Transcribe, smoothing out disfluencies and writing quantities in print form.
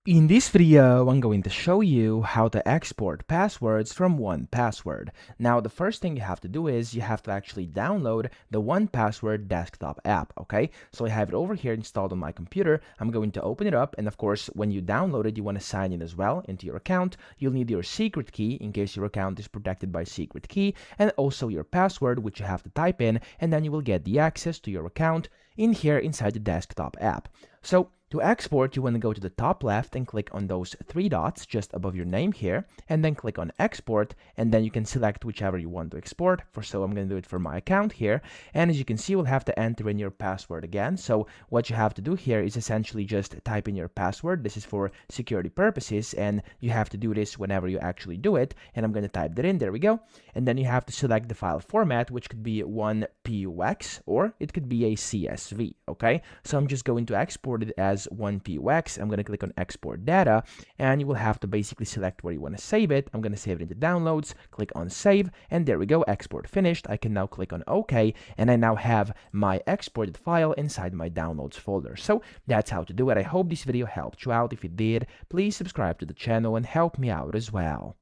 In this video, I'm going to show you how to export passwords from 1Password. Now, the first thing you have to do is you have to actually download the 1Password desktop app, okay? So I have it over here installed on my computer. I'm going to open it up, and of course, when you download it, you want to sign in as well into your account. You'll need your secret key in case your account is protected by secret key, and also your password, which you have to type in, and then you will get the access to your account in here inside the desktop app. So to export, you want to go to the top left and click on those three dots just above your name here, and then click on export, and then you can select whichever you want to export. So I'm going to do it for my account here, and as you can see, you'll have to enter in your password again. So what you have to do here is essentially just type in your password. This is for security purposes, and you have to do this whenever you actually do it, and I'm going to type that in. There we go. And then you have to select the file format, which could be 1PUX or it could be a CSV, okay? So I'm just going to export it as 1PUX. I'm going to click on export data, and you will have to basically select where you want to save it. I'm going to save it into downloads, click on save, and there we go, export finished. I can now click on OK, and I now have my exported file inside my downloads folder. So that's how to do it. I hope this video helped you out. If it did, please subscribe to the channel and help me out as well.